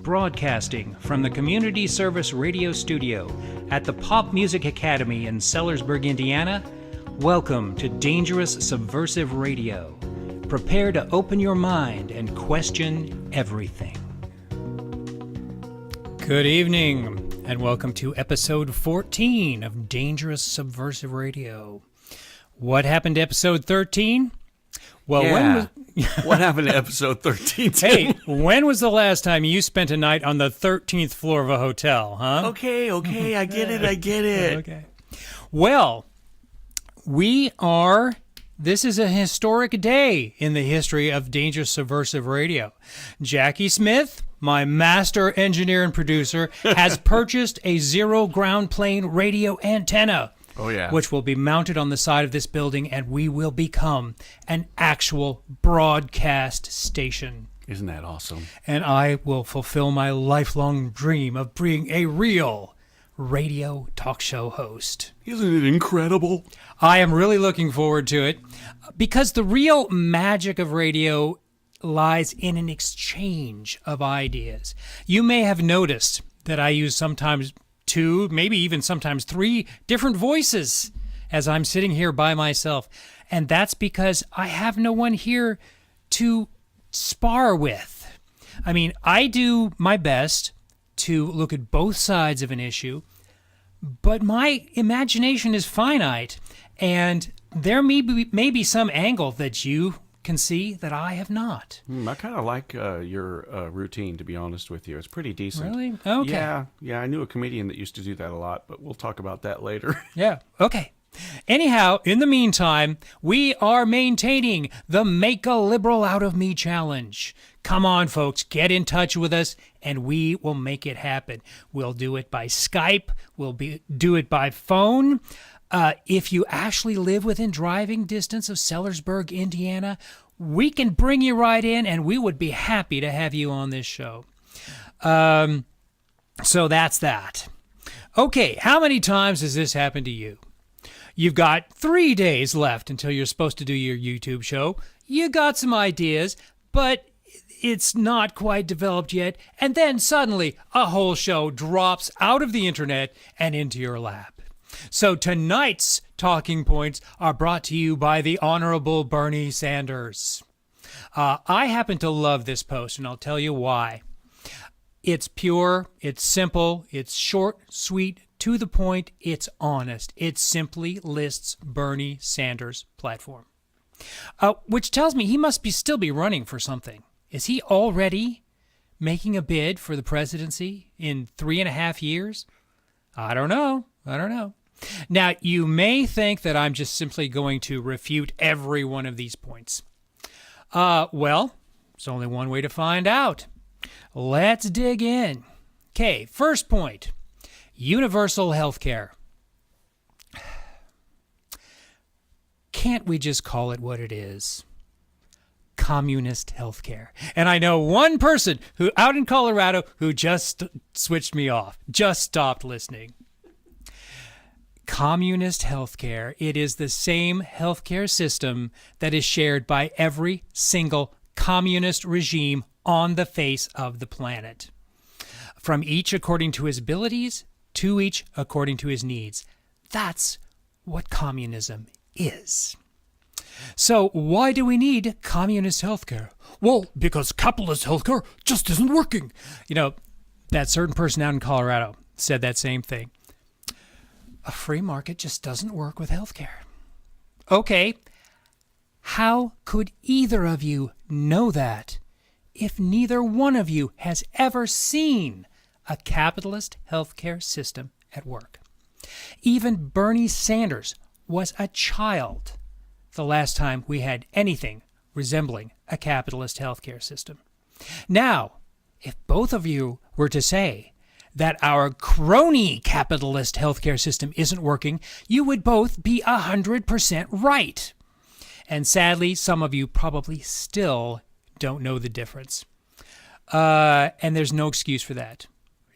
broadcasting from the Community Service Radio Studio at the Pop Music Academy in Sellersburg, Indiana. Welcome to Dangerous Subversive Radio. Prepare to open your mind and question everything. Good evening, and welcome to episode 14 of Dangerous Subversive Radio. What happened to episode 13? Well, what happened to episode 13? Hey, when was the last time you spent a night on the 13th floor of a hotel, huh? Okay, I get it. Okay. Well, this is a historic day in the history of Dangerous Subversive Radio. Jackie Smith, my master engineer and producer, has purchased a zero-ground plane radio antenna. Oh, yeah. Which will be mounted on the side of this building, and we will become an actual broadcast station. Isn't that awesome? And I will fulfill my lifelong dream of being a real radio talk show host. Isn't it incredible? I am really looking forward to it, because the real magic of radio lies in an exchange of ideas. You may have noticed that I use sometimes two, maybe even sometimes three different voices as I'm sitting here by myself. And that's because I have no one here to spar with. I mean, I do my best to look at both sides of an issue, but my imagination is finite, and there may be some angle that you can see that I have not. I kind of like your routine, to be honest with you. It's pretty decent. Really? Okay. Yeah, I knew a comedian that used to do that a lot, but we'll talk about that later. Yeah, okay. Anyhow, in the meantime, we are maintaining the Make a Liberal Out of Me challenge. Come on, folks, get in touch with us, and we will make it happen. We'll do it by Skype. Do it by phone. If you actually live within driving distance of Sellersburg, Indiana, we can bring you right in, and we would be happy to have you on this show. So that's that. Okay, how many times has this happened to you? You've got 3 days left until you're supposed to do your YouTube show. You got some ideas, but it's not quite developed yet, and then suddenly a whole show drops out of the internet and into your lap. So tonight's talking points are brought to you by the Honorable Bernie Sanders. I happen to love this post, and I'll tell you why. It's pure, it's simple, it's short, sweet, to the point, it's honest. It simply lists Bernie Sanders' platform, which tells me he must still be running for something. Is he already making a bid for the presidency in 3.5 years? I don't know. Now, you may think that I'm just simply going to refute every one of these points. Well, there's only one way to find out. Let's dig in. Okay, first point, universal health care. Can't we just call it what it is? Communist health care. And I know one person out in Colorado who just switched me off, just stopped listening. Communist healthcare. It is the same healthcare system that is shared by every single communist regime on the face of the planet. From each according to his abilities, to each according to his needs. That's what communism is. So why do we need communist healthcare? Well, because capitalist healthcare just isn't working. You know, that certain person out in Colorado said that same thing. A free market just doesn't work with healthcare. Okay, how could either of you know that if neither one of you has ever seen a capitalist healthcare system at work? Even Bernie Sanders was a child the last time we had anything resembling a capitalist healthcare system. Now, if both of you were to say that our crony capitalist healthcare system isn't working, you would both be 100% right. And sadly, some of you probably still don't know the difference. And there's no excuse for that.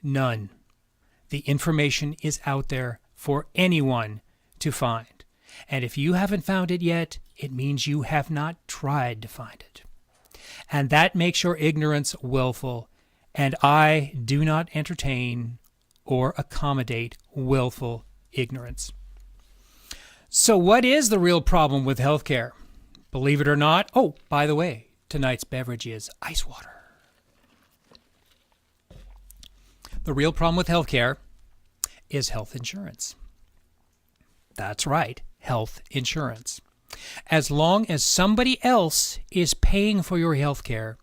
None. The information is out there for anyone to find. And if you haven't found it yet, it means you have not tried to find it. And that makes your ignorance willful and I do not entertain or accommodate willful ignorance. So what is the real problem with healthcare? Believe it or not, oh, by the way, tonight's beverage is ice water. The real problem with healthcare is health insurance. That's right, health insurance. As long as somebody else is paying for your healthcare,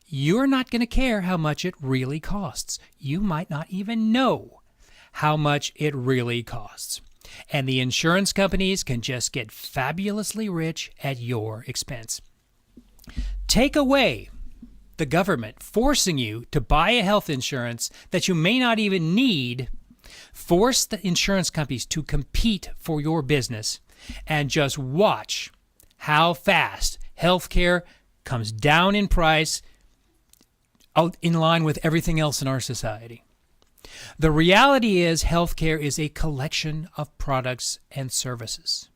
you're not going to care how much it really costs. You might not even know how much it really costs. And the insurance companies can just get fabulously rich at your expense. Take away the government forcing you to buy a health insurance that you may not even need. Force the insurance companies to compete for your business, and just watch how fast healthcare comes down in price out in line with everything else in our society. The reality is healthcare is a collection of products and services.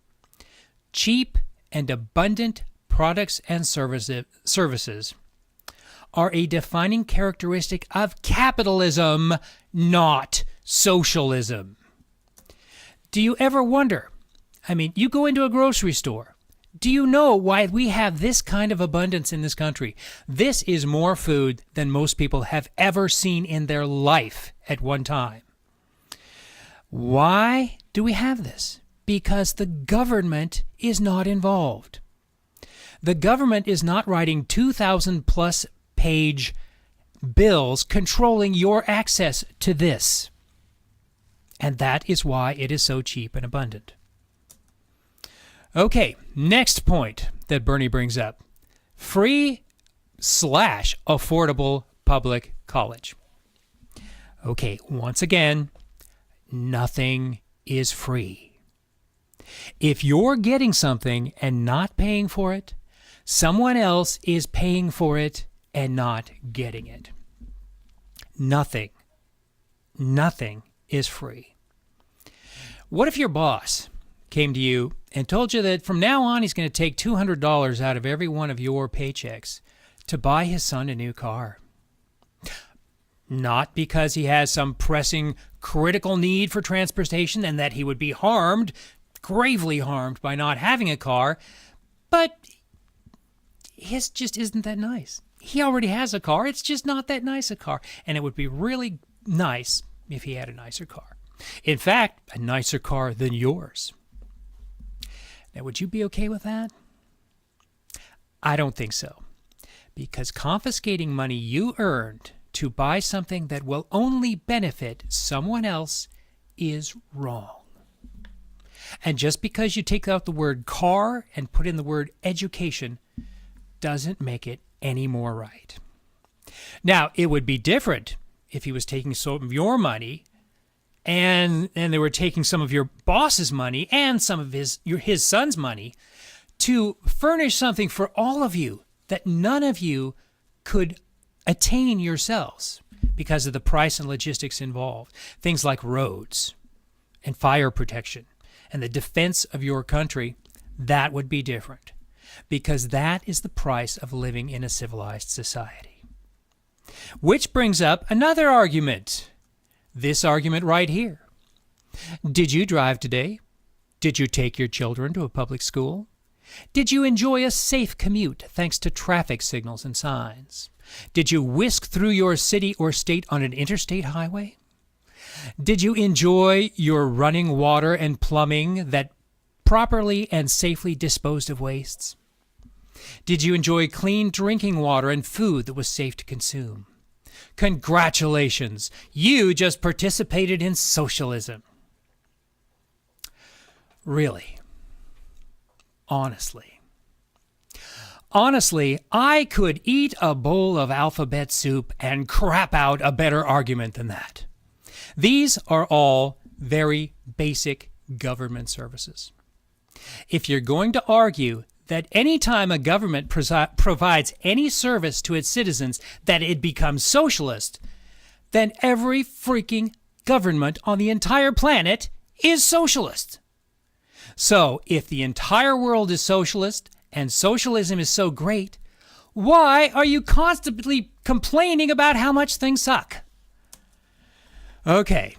Cheap and abundant products and services are a defining characteristic of capitalism, not socialism. Do you ever wonder? I mean, you go into a grocery store. Do you know why we have this kind of abundance in this country? This is more food than most people have ever seen in their life at one time. Why do we have this? Because the government is not involved. The government is not writing 2,000 plus page bills controlling your access to this. And that is why it is so cheap and abundant. Okay, next point that Bernie brings up. Free/affordable public college. Okay, once again, nothing is free. If you're getting something and not paying for it, someone else is paying for it and not getting it. Nothing is free. What if your boss came to you and told you that from now on he's going to take $200 out of every one of your paychecks to buy his son a new car? Not because he has some pressing critical need for transportation and that he would be harmed, gravely harmed, by not having a car, but his just isn't that nice. He already has a car. It's just not that nice a car. And it would be really nice if he had a nicer car. In fact, a nicer car than yours. Now, would you be okay with that? I don't think so. Because confiscating money you earned to buy something that will only benefit someone else is wrong. And just because you take out the word car and put in the word education doesn't make it any more right. Now, it would be different if he was taking some of your money and they were taking some of your boss's money and some of his son's money to furnish something for all of you that none of you could attain yourselves because of the price and logistics involved. Things like roads and fire protection and the defense of your country, that would be different because that is the price of living in a civilized society. Which brings up another argument. This argument right here. Did you drive today? Did you take your children to a public school? Did you enjoy a safe commute thanks to traffic signals and signs? Did you whisk through your city or state on an interstate highway? Did you enjoy your running water and plumbing that properly and safely disposed of wastes? Did you enjoy clean drinking water and food that was safe to consume? Congratulations, you just participated in socialism. Really? Honestly, I could eat a bowl of alphabet soup and crap out a better argument than that. These are all very basic government services. If you're going to argue that any time a government provides any service to its citizens that it becomes socialist, then every freaking government on the entire planet is socialist. So if the entire world is socialist and socialism is so great, Why are you constantly complaining about how much things suck? Okay.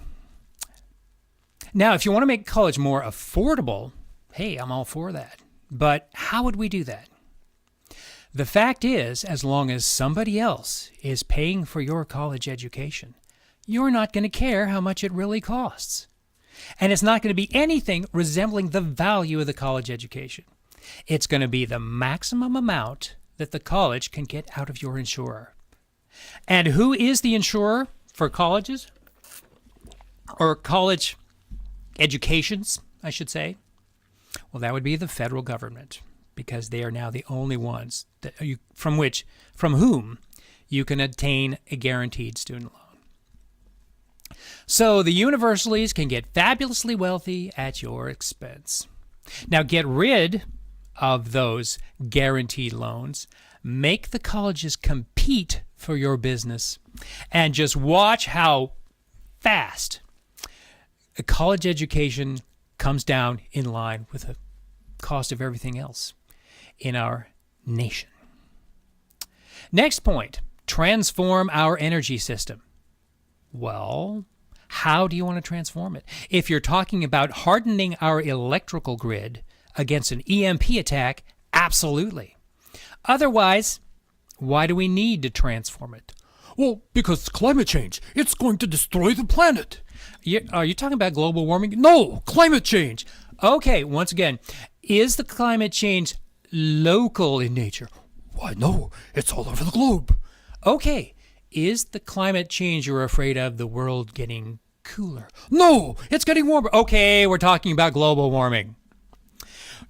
Now, if you want to make college more affordable, hey, I'm all for that. But how would we do that? The fact is, as long as somebody else is paying for your college education, you're not going to care how much it really costs. And it's not going to be anything resembling the value of the college education. It's going to be the maximum amount that the college can get out of your insurer. And who is the insurer for colleges? Or college educations, I should say? Well, that would be the federal government, because they are now the only ones that from whom you can obtain a guaranteed student loan. So the universities can get fabulously wealthy at your expense. Now get rid of those guaranteed loans, make the colleges compete for your business, and just watch how fast a college education comes down in line with the cost of everything else in our nation. Next point, transform our energy system. Well, how do you want to transform it? If you're talking about hardening our electrical grid against an EMP attack, absolutely. Otherwise, why do we need to transform it? Well, because climate change, it's going to destroy the planet. Are you talking about global warming? No, climate change. Okay, once again, is the climate change local in nature? Why, no, it's all over the globe. Okay, is the climate change you're afraid of the world getting cooler? No, It's getting warmer. Okay, we're talking about global warming.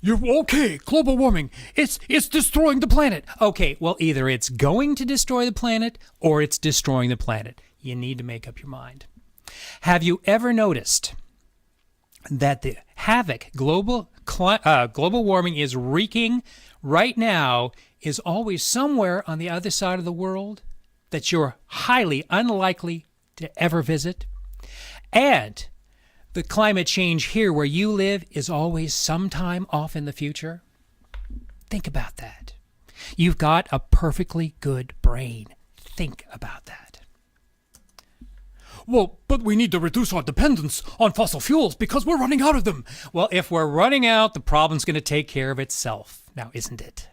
you're okay. Global warming, it's destroying the planet. Okay, well, either it's going to destroy the planet or it's destroying the planet. You need to make up your mind. Have you ever noticed that the havoc global warming is wreaking right now is always somewhere on the other side of the world that you're highly unlikely to ever visit? And the climate change here where you live is always sometime off in the future? Think about that. You've got a perfectly good brain. Think about that. Well, but we need to reduce our dependence on fossil fuels because we're running out of them. Well, if we're running out, the problem's going to take care of itself. Now, isn't it?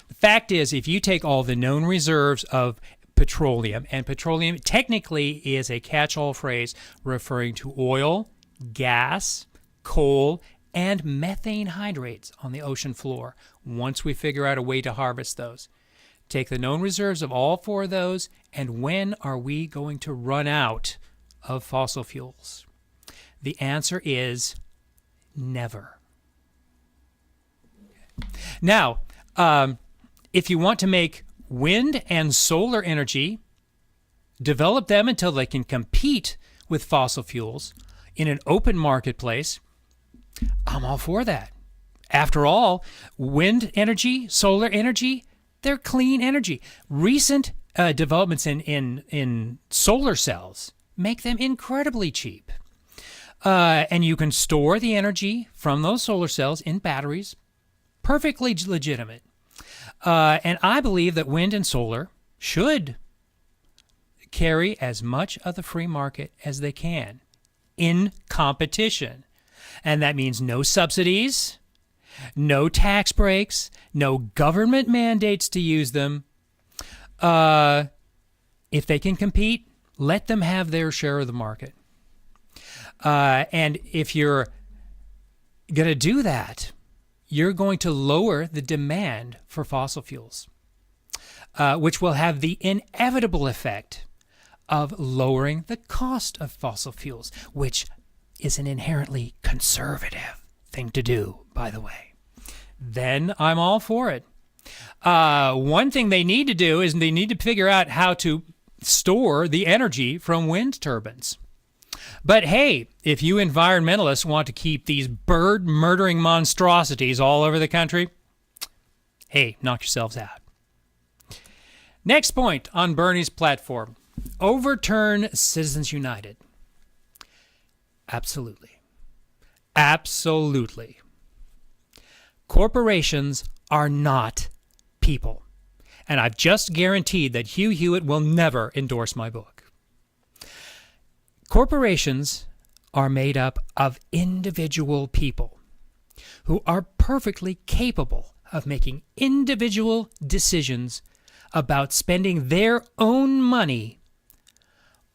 The fact is, if you take all the known reserves of petroleum, and petroleum technically is a catch-all phrase referring to oil, gas, coal, and methane hydrates on the ocean floor, once we figure out a way to harvest those. Take the known reserves of all four of those, and when are we going to run out of fossil fuels? The answer is never. Now, if you want to make wind and solar energy, develop them until they can compete with fossil fuels in an open marketplace, I'm all for that. After all, wind energy, solar energy, they're clean energy. Recent developments in solar cells make them incredibly cheap. And you can store the energy from those solar cells in batteries. Perfectly legitimate. And I believe that wind and solar should carry as much of the free market as they can in competition. And that means no subsidies, no tax breaks, no government mandates to use them. If they can compete, let them have their share of the market. And if you're going to do that, you're going to lower the demand for fossil fuels, which will have the inevitable effect of lowering the cost of fossil fuels, which is an inherently conservative thing to do, by the way. Then I'm all for it. One thing they need to do is they need to figure out how to store the energy from wind turbines. But hey, if you environmentalists want to keep these bird-murdering monstrosities all over the country, hey, knock yourselves out. Next point on Bernie's platform, overturn Citizens United. Absolutely. Absolutely. Corporations are not people. And I've just guaranteed that Hugh Hewitt will never endorse my book. Corporations are made up of individual people who are perfectly capable of making individual decisions about spending their own money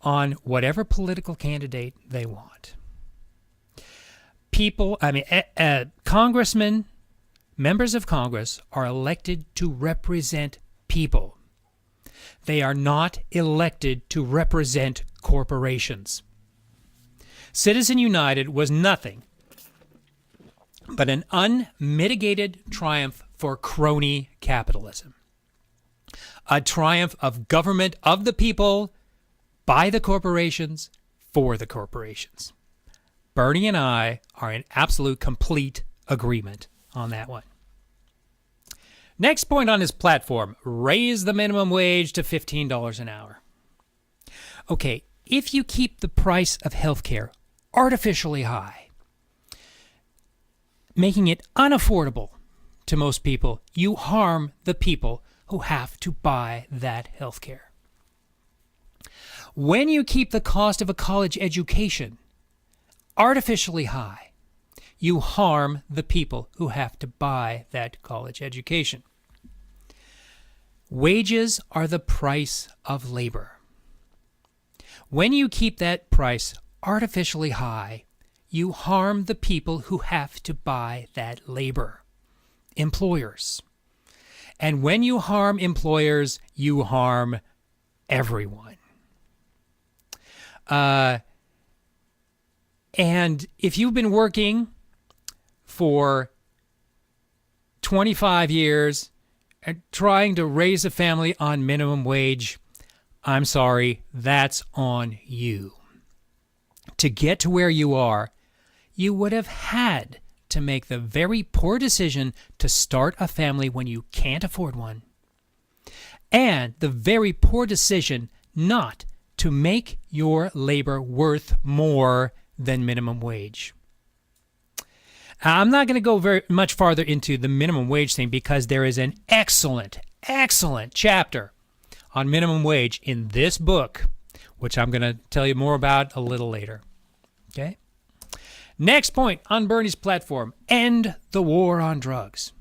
on whatever political candidate they want. Congressmen, members of Congress are elected to represent people. They are not elected to represent corporations. Citizen United was nothing but an unmitigated triumph for crony capitalism. A triumph of government of the people, by the corporations, for the corporations. Bernie and I are in absolute complete agreement on that one. Next point on his platform, raise the minimum wage to $15 an hour. Okay, if you keep the price of healthcare artificially high, making it unaffordable to most people, you harm the people who have to buy that healthcare. When you keep the cost of a college education artificially high, you harm the people who have to buy that college education. Wages are the price of labor. When you keep that price artificially high, you harm the people who have to buy that labor, employers. And when you harm employers, you harm everyone. And if you've been working for 25 years and trying to raise a family on minimum wage, I'm sorry, that's on you. To get to where you are, you would have had to make the very poor decision to start a family when you can't afford one, and the very poor decision not to make your labor worth more than minimum wage. I'm not going to go very much farther into the minimum wage thing because there is an excellent chapter on minimum wage in this book, which I'm going to tell you more about a little later. Okay? Next point on Bernie's platform, end the war on drugs.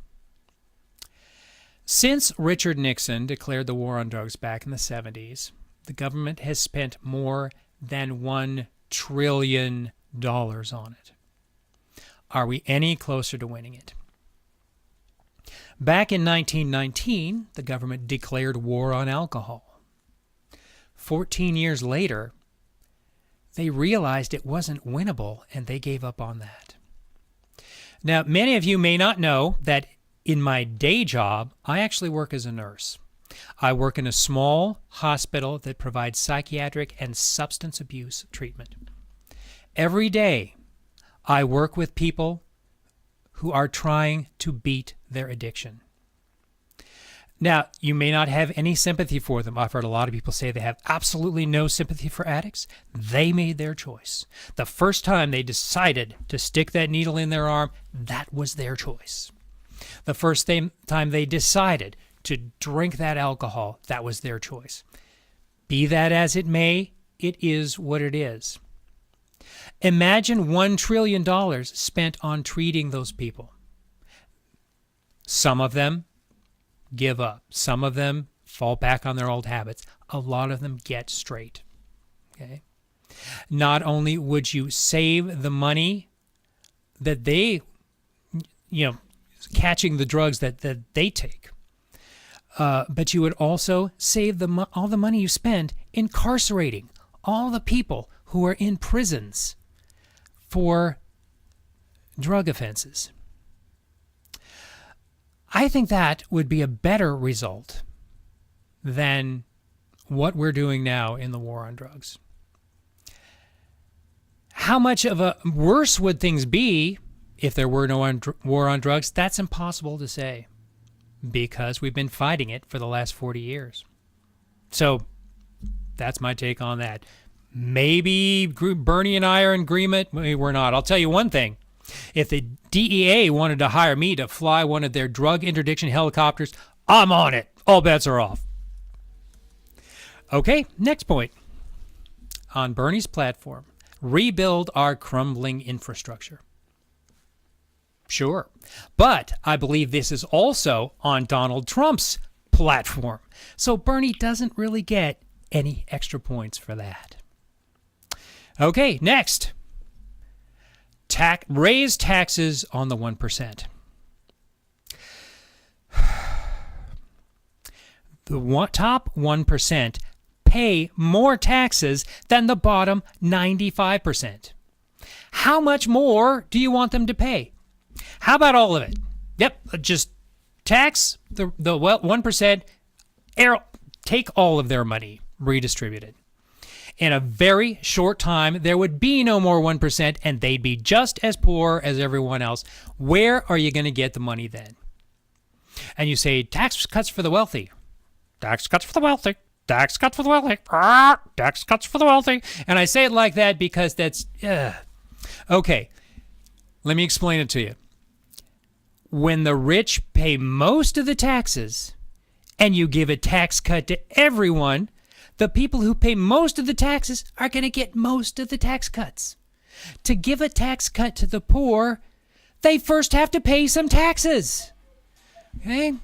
Since Richard Nixon declared the war on drugs back in the 70s, the government has spent more than $1 trillion on it. Are we any closer to winning it? Back in 1919, the government declared war on alcohol. 14 years later, they realized it wasn't winnable, and they gave up on that. Now, many of you may not know that in my day job, I actually work as a nurse. I work in a small hospital that provides psychiatric and substance abuse treatment. Every day, I work with people who are trying to beat their addiction. Now, you may not have any sympathy for them. I've heard a lot of people say they have absolutely no sympathy for addicts. They made their choice. The first time they decided to stick that needle in their arm, that was their choice. The first time they decided to drink that alcohol, that was their choice. Be that as it may, it is what it is. Imagine $1 trillion spent on treating those people. Some of them give up. Some of them fall back on their old habits. A lot of them get straight. Okay? Not only would you save the money that they, catching the drugs that they take, but you would also save all the money you spend incarcerating all the people who are in prisons for drug offenses. I think that would be a better result than what we're doing now in the war on drugs. How much of a worse would things be if there were no war on drugs? That's impossible to say because we've been fighting it for the last 40 years. So that's my take on that. Maybe Bernie and I are in agreement. Maybe we're not. I'll tell you one thing. If the DEA wanted to hire me to fly one of their drug interdiction helicopters, I'm on it. all bets are off. Okay, next point. On Bernie's platform, rebuild our crumbling infrastructure. Sure. But I believe this is also on Donald Trump's platform. So Bernie doesn't really get any extra points for that. Okay, next. Raise taxes on the 1%. The top 1% pay more taxes than the bottom 95%. How much more do you want them to pay? How about all of it? Yep, just tax the 1%, take all of their money, redistribute it. In a very short time, there would be no more 1%, and they'd be just as poor as everyone else. Where are you going to get the money then? And you say, tax cuts for the wealthy. Tax cuts for the wealthy. Tax cuts for the wealthy. Tax cuts for the wealthy. And I say it like that because that's... Okay, let me explain it to you. When the rich pay most of the taxes and you give a tax cut to everyone, the people who pay most of the taxes are going to get most of the tax cuts. To give a tax cut to the poor, they first have to pay some taxes. Okay?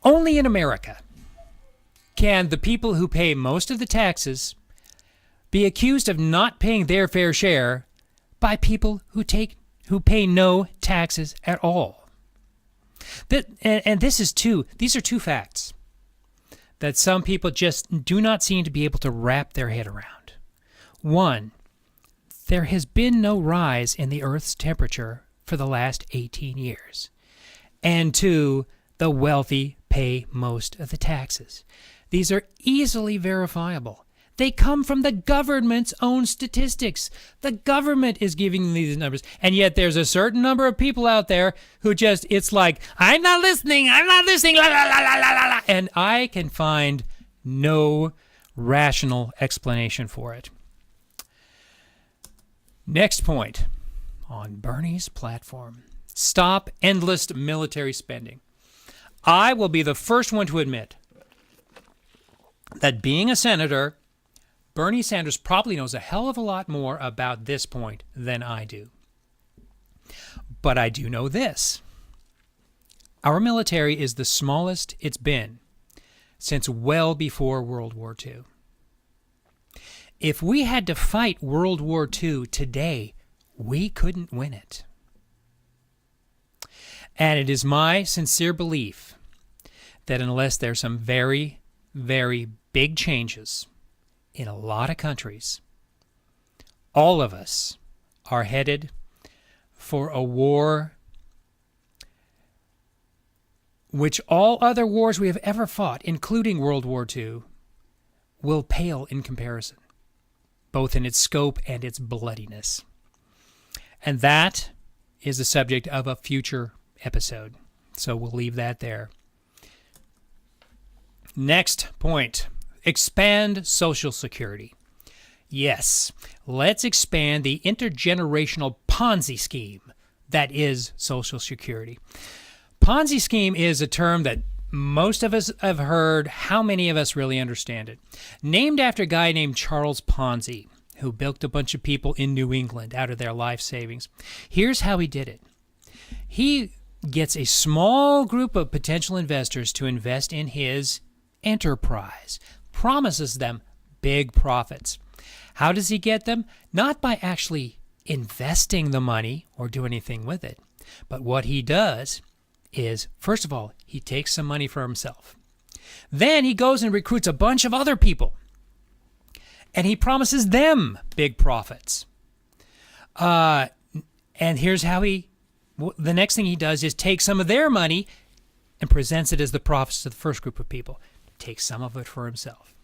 Only in America can the people who pay most of the taxes be accused of not paying their fair share by people who pay no taxes at all. These are two facts that some people just do not seem to be able to wrap their head around. One, there has been no rise in the Earth's temperature for the last 18 years. And two, the wealthy pay most of the taxes. These are easily verifiable. They come from the government's own statistics. The government is giving these numbers. And yet there's a certain number of people out there who just, it's like, I'm not listening, la, la, la, la, la. And I can find no rational explanation for it. Next point on Bernie's platform. Stop endless military spending. I will be the first one to admit that being a senator, Bernie Sanders probably knows a hell of a lot more about this point than I do. But I do know this. Our military is the smallest it's been since well before World War II. If we had to fight World War II today, we couldn't win it. And it is my sincere belief that unless there's some very, very big changes in a lot of countries, all of us are headed for a war which all other wars we have ever fought, including World War II, will pale in comparison, both in its scope and its bloodiness. And that is the subject of a future episode. So we'll leave that there. Next point. Expand Social Security. Yes, let's expand the intergenerational Ponzi scheme that is Social Security. Ponzi scheme is a term that most of us have heard. How many of us really understand it? Named after a guy named Charles Ponzi, who bilked a bunch of people in New England out of their life savings. Here's how he did it. He gets a small group of potential investors to invest in his enterprise, promises them big profits. How does he get them? Not by actually investing the money or do anything with it, but what he does is, first of all, he takes some money for himself. Then he goes and recruits a bunch of other people, and he promises them big profits. And here's how the next thing he does is take some of their money and presents it as the profits to the first group of people. Takes some of it for himself.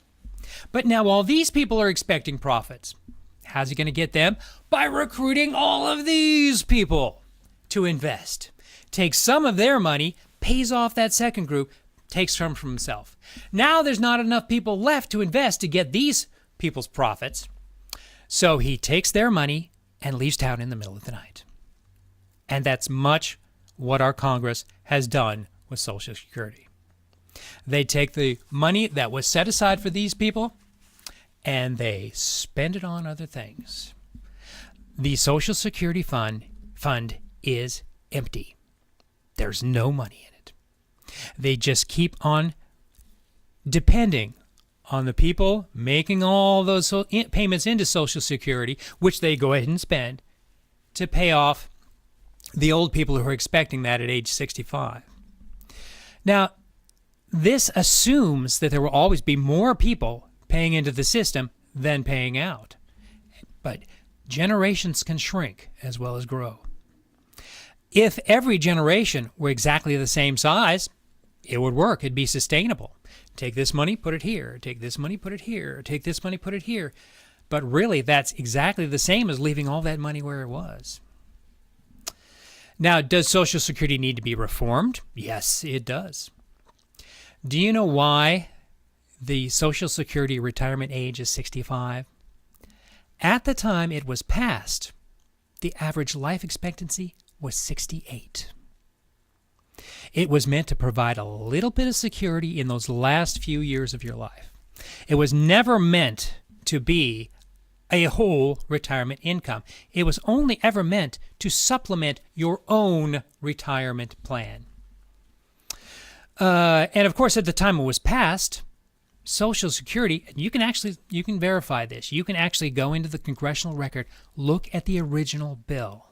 But now all these people are expecting profits. How's he going to get them? By recruiting all of these people to invest. Takes some of their money, pays off that second group, takes some from himself. Now there's not enough people left to invest to get these people's profits. So he takes their money and leaves town in the middle of the night. And that's much what our Congress has done with Social Security. They take the money that was set aside for these people and they spend it on other things. The Social Security fund is empty. There's no money in it. They just keep on depending on the people making all those payments into Social Security, which they go ahead and spend, to pay off the old people who are expecting that at age 65. Now, this assumes that there will always be more people paying into the system than paying out. But generations can shrink as well as grow. If every generation were exactly the same size, it would work. It'd be sustainable. Take this money, put it here. Take this money, put it here. Take this money, put it here. But really, that's exactly the same as leaving all that money where it was. Now, does Social Security need to be reformed? Yes, it does. Do you know why the Social Security retirement age is 65? At the time it was passed, the average life expectancy was 68. It was meant to provide a little bit of security in those last few years of your life. It was never meant to be a whole retirement income. It was only ever meant to supplement your own retirement plan. And of course, at the time it was passed, Social Security, and you can verify this. You can actually go into the congressional record, look at the original bill.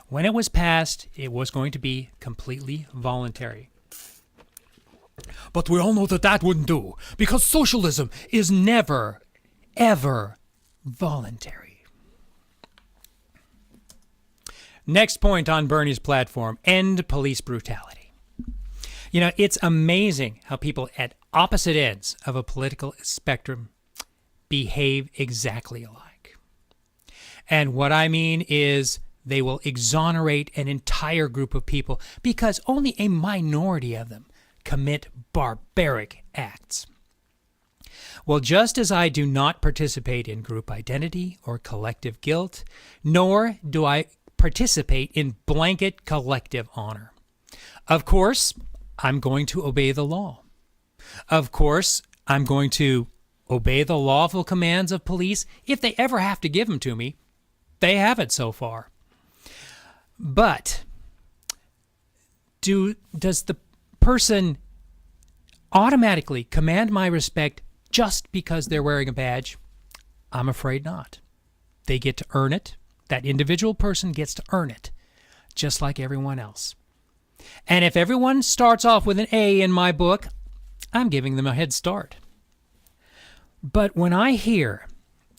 When it was passed, it was going to be completely voluntary. But we all know that that wouldn't do, because socialism is Never, ever voluntary. Next point on Bernie's platform: end police brutality. You know, it's amazing how people at opposite ends of a political spectrum behave exactly alike. And what I mean is they will exonerate an entire group of people because only a minority of them commit barbaric acts. Well, just as I do not participate in group identity or collective guilt, nor do I participate in blanket collective honor. Of course, I'm going to obey the law. Of course, I'm going to obey the lawful commands of police if they ever have to give them to me. They haven't so far. But does the person automatically command my respect just because they're wearing a badge? I'm afraid not. They get to earn it. That individual person gets to earn it, just like everyone else. And if everyone starts off with an A in my book, I'm giving them a head start. But when I hear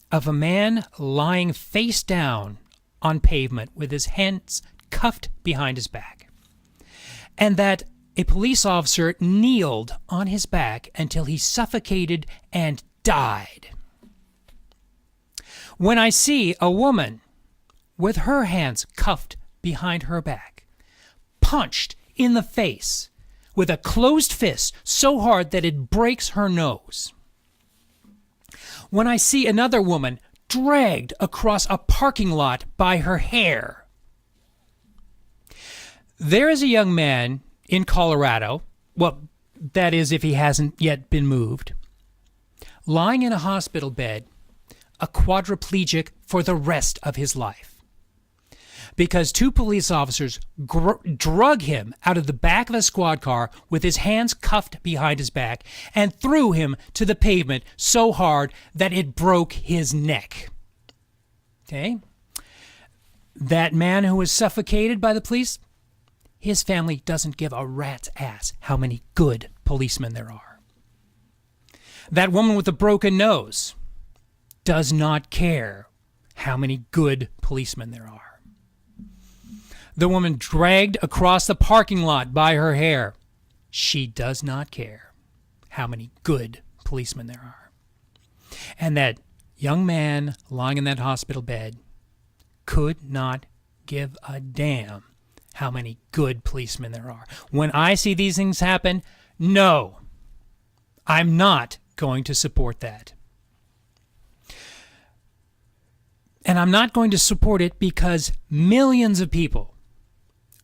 of a man lying face down on pavement with his hands cuffed behind his back, and that a police officer kneeled on his back until he suffocated and died, when I see a woman with her hands cuffed behind her back, punched in the face with a closed fist so hard that it breaks her nose, when I see another woman dragged across a parking lot by her hair. There is a young man in Colorado, well, that is if he hasn't yet been moved, lying in a hospital bed, a quadriplegic for the rest of his life, because two police officers drug him out of the back of a squad car with his hands cuffed behind his back and threw him to the pavement so hard that it broke his neck. Okay? That man who was suffocated by the police, his family doesn't give a rat's ass how many good policemen there are. That woman with the broken nose does not care how many good policemen there are. The woman dragged across the parking lot by her hair, she does not care how many good policemen there are. And that young man lying in that hospital bed could not give a damn how many good policemen there are. When I see these things happen, no, I'm not going to support that. And I'm not going to support it because millions of people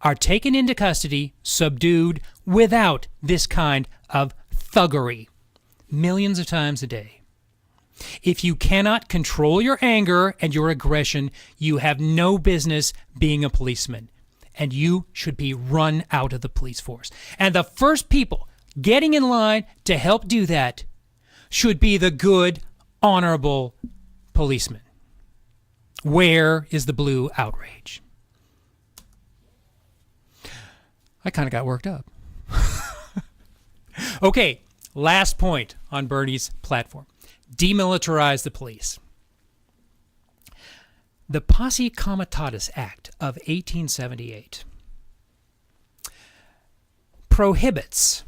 are taken into custody, subdued, without this kind of thuggery millions of times a day. If you cannot control your anger and your aggression, you have no business being a policeman, and you should be run out of the police force. And the first people getting in line to help do that should be the good, honorable policemen. Where is the blue outrage? I kind of got worked up. Okay, last point on Bernie's platform. Demilitarize the police. The Posse Comitatus Act of 1878 prohibits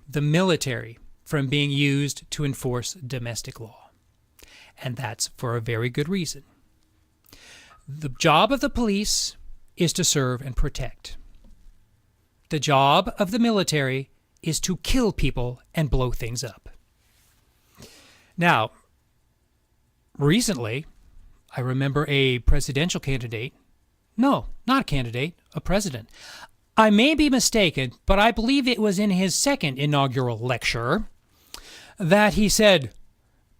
the military from being used to enforce domestic law. And that's for a very good reason. The job of the police is to serve and protect. The job of the military is to kill people and blow things up. Now, recently, I remember a presidential candidate. No, not a candidate, a president. I may be mistaken, but I believe it was in his second inaugural lecture that he said,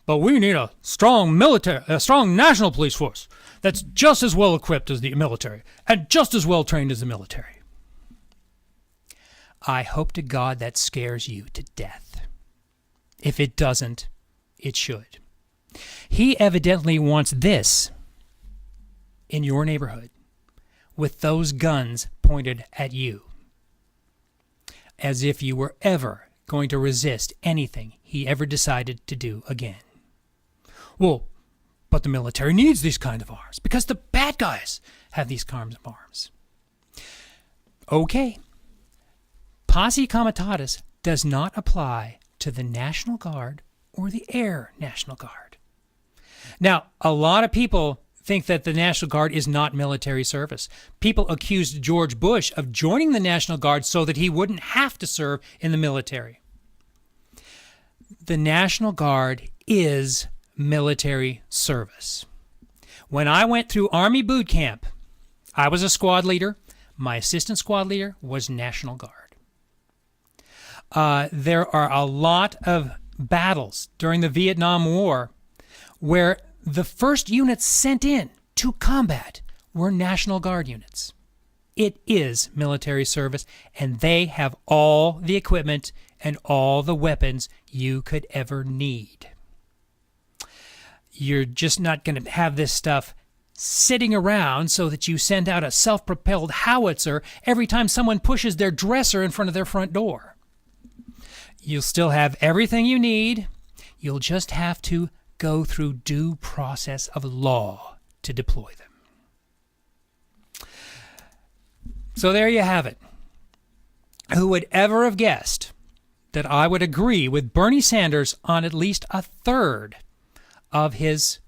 but we need a strong national police force that's just as well equipped as the military and just as well trained as the military. I hope to God that scares you to death. If it doesn't, it should. He evidently wants this in your neighborhood with those guns pointed at you, as if you were ever going to resist anything he ever decided to do again. Well, but the military needs these kind of arms because the bad guys have these kinds of arms. Okay. Posse Comitatus does not apply to the National Guard or the Air National Guard. Now, a lot of people think that the National Guard is not military service. People accused George Bush of joining the National Guard so that he wouldn't have to serve in the military. The National Guard is military service. When I went through Army boot camp, I was a squad leader. My assistant squad leader was National Guard. There are a lot of battles during the Vietnam War where the first units sent in to combat were National Guard units. It is military service, and they have all the equipment and all the weapons you could ever need. You're just not going to have this stuff sitting around so that you send out a self-propelled howitzer every time someone pushes their dresser in front of their front door. You'll still have everything you need. You'll just have to go through due process of law to deploy them. So there you have it. Who would ever have guessed that I would agree with Bernie Sanders on at least a third of his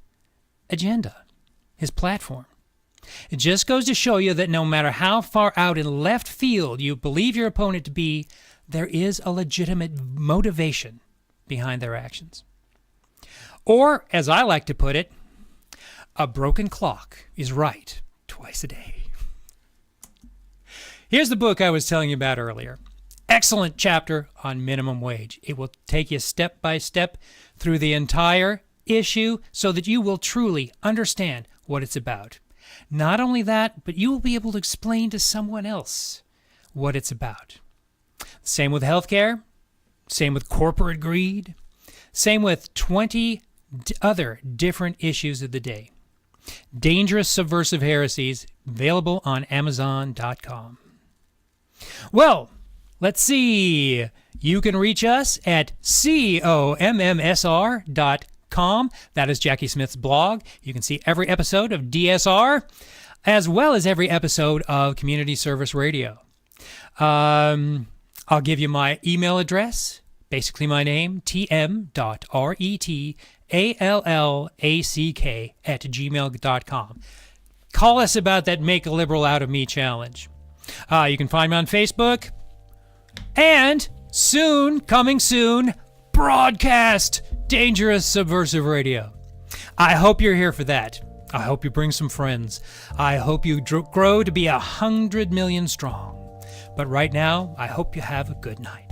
agenda, his platform? It just goes to show you that no matter how far out in left field you believe your opponent to be, there is a legitimate motivation behind their actions. Or, as I like to put it, a broken clock is right twice a day. Here's the book I was telling you about earlier. Excellent chapter on minimum wage. It will take you step by step through the entire issue so that you will truly understand what it's about. Not only that, but you will be able to explain to someone else what it's about. Same with healthcare, same with corporate greed, same with 20 other different issues of the day. Dangerous Subversive Heresies, available on Amazon.com. Well, let's see. You can reach us at commsr.com. That is Jackie Smith's blog. You can see every episode of DSR, as well as every episode of Community Service Radio. I'll give you my email address, basically my name, tm.retallack@gmail.com. Call us about that Make a Liberal Out of Me challenge. You can find me on Facebook. And coming soon, broadcast Dangerous Subversive Radio. I hope you're here for that. I hope you bring some friends. I hope you grow to be 100 million strong. But right now, I hope you have a good night.